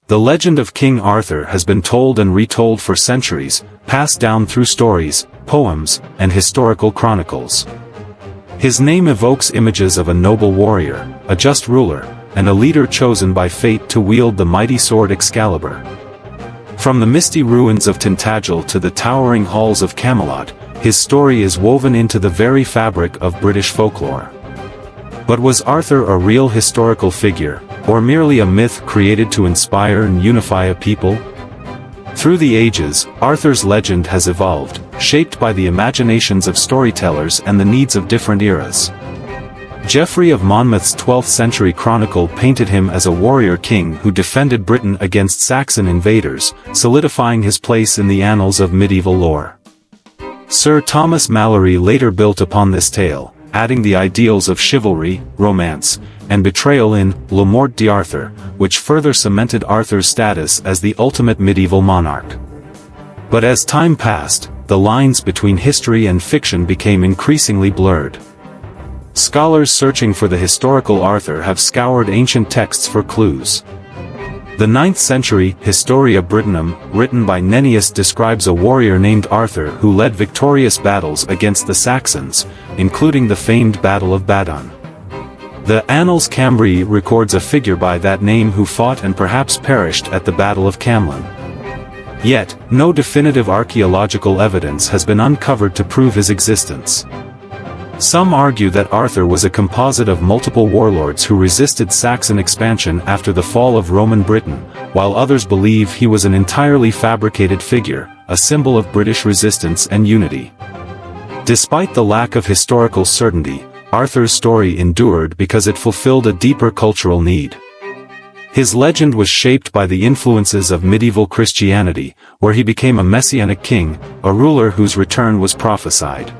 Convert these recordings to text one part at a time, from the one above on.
The legend of King Arthur has been told and retold for centuries, passed down through stories, poems, and historical chronicles. His name evokes images of a noble warrior, a just ruler, and a leader chosen by fate to wield the mighty sword Excalibur. From the misty ruins of Tintagel to the towering halls of Camelot, his story is woven into the very fabric of British folklore. But was Arthur a real historical figure, or merely a myth created to inspire and unify a people? Through the ages, Arthur's legend has evolved, shaped by the imaginations of storytellers and the needs of different eras. Geoffrey of Monmouth's 12th century chronicle painted him as a warrior king who defended Britain against Saxon invaders, solidifying his place in the annals of medieval lore. Sir Thomas Malory later built upon this tale, adding the ideals of chivalry, romance, and betrayal in Le Morte d'Arthur, which further cemented Arthur's status as the ultimate medieval monarch. But as time passed, the lines between history and fiction became increasingly blurred. Scholars searching for the historical Arthur have scoured ancient texts for clues. The 9th century Historia Brittonum, written by Nennius, describes a warrior named Arthur who led victorious battles against the Saxons, including the famed Battle of Badon. The Annals Cambrii records a figure by that name who fought and perhaps perished at the Battle of Camlan. Yet, no definitive archaeological evidence has been uncovered to prove his existence. Some argue that Arthur was a composite of multiple warlords who resisted Saxon expansion after the fall of Roman Britain, while others believe he was an entirely fabricated figure, a symbol of British resistance and unity. Despite the lack of historical certainty, Arthur's story endured because it fulfilled a deeper cultural need. His legend was shaped by the influences of medieval Christianity, where he became a messianic king, a ruler whose return was prophesied.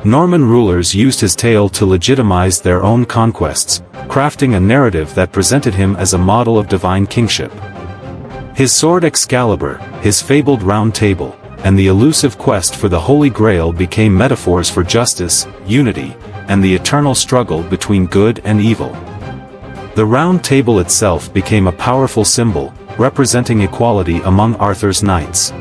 Norman rulers used his tale to legitimize their own conquests, crafting a narrative that presented him as a model of divine kingship. His sword Excalibur, his fabled Round Table, and the elusive quest for the Holy Grail became metaphors for justice, unity, and the eternal struggle between good and evil. The Round Table itself became a powerful symbol, representing equality among Arthur's knights.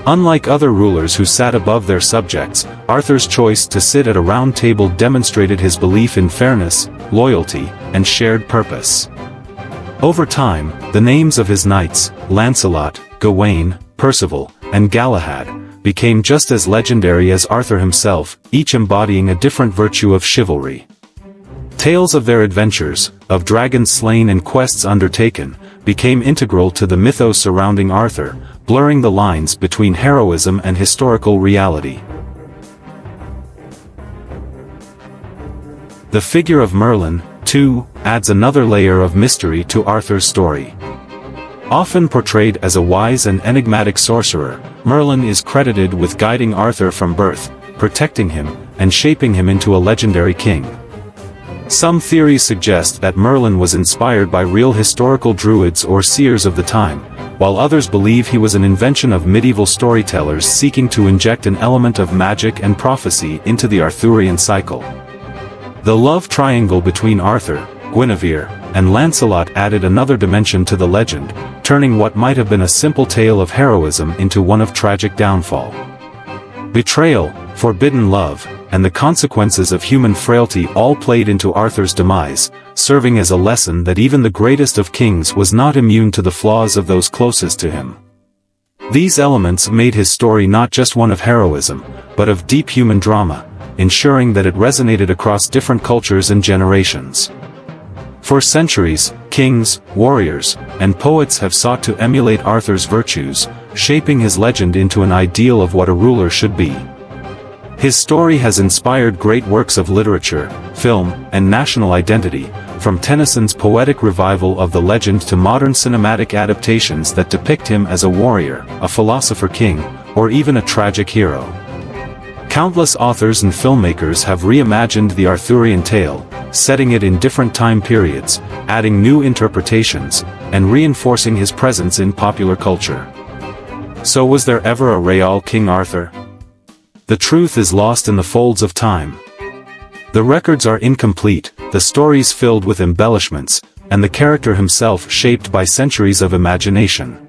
Unlike other rulers who sat above their subjects, Arthur's choice to sit at a round table demonstrated his belief in fairness, loyalty, and shared purpose. Over time, the names of his knights, Lancelot, Gawain, Percival, and Galahad, became just as legendary as Arthur himself, each embodying a different virtue of chivalry. Tales of their adventures, of dragons slain and quests undertaken, became integral to the mythos surrounding Arthur, blurring the lines between heroism and historical reality. The figure of Merlin, too, adds another layer of mystery to Arthur's story. Often portrayed as a wise and enigmatic sorcerer, Merlin is credited with guiding Arthur from birth, protecting him, and shaping him into a legendary king. Some theories suggest that Merlin was inspired by real historical druids or seers of the time, while others believe he was an invention of medieval storytellers seeking to inject an element of magic and prophecy into the Arthurian cycle. The love triangle between Arthur, Guinevere, and Lancelot added another dimension to the legend, turning what might have been a simple tale of heroism into one of tragic downfall. Betrayal, forbidden love, and the consequences of human frailty all played into Arthur's demise, serving as a lesson that even the greatest of kings was not immune to the flaws of those closest to him. These elements made his story not just one of heroism, but of deep human drama, ensuring that it resonated across different cultures and generations. For centuries, kings, warriors, and poets have sought to emulate Arthur's virtues, shaping his legend into an ideal of what a ruler should be. His story has inspired great works of literature, film, and national identity, from Tennyson's poetic revival of the legend to modern cinematic adaptations that depict him as a warrior, a philosopher king, or even a tragic hero. Countless authors and filmmakers have reimagined the Arthurian tale, setting it in different time periods, adding new interpretations, and reinforcing his presence in popular culture. So was there ever a real King Arthur? The truth is lost in the folds of time. The records are incomplete, the stories filled with embellishments, and the character himself shaped by centuries of imagination.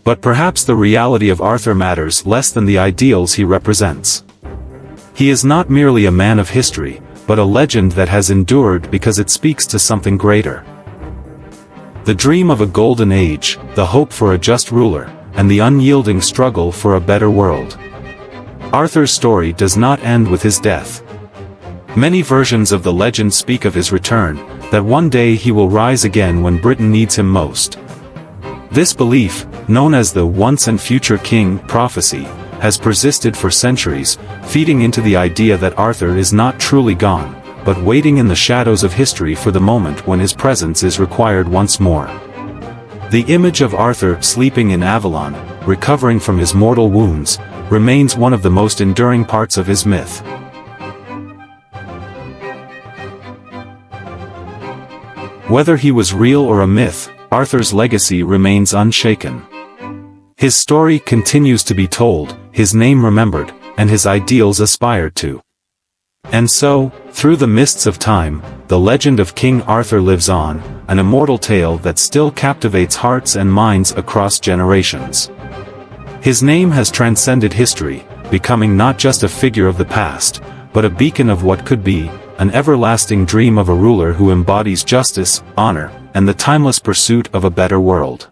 But perhaps the reality of Arthur matters less than the ideals he represents. He is not merely a man of history, but a legend that has endured because it speaks to something greater. The dream of a golden age, the hope for a just ruler, and the unyielding struggle for a better world. Arthur's story does not end with his death. Many versions of the legend speak of his return, that one day he will rise again when Britain needs him most. This belief, known as the once and future king prophecy, has persisted for centuries, feeding into the idea that Arthur is not truly gone, but waiting in the shadows of history for the moment when his presence is required once more. The image of Arthur sleeping in Avalon, recovering from his mortal wounds, remains one of the most enduring parts of his myth. Whether he was real or a myth, Arthur's legacy remains unshaken. His story continues to be told, his name remembered, and his ideals aspired to. And so, through the mists of time, the legend of King Arthur lives on, an immortal tale that still captivates hearts and minds across generations. His name has transcended history, becoming not just a figure of the past, but a beacon of what could be, an everlasting dream of a ruler who embodies justice, honor, and the timeless pursuit of a better world.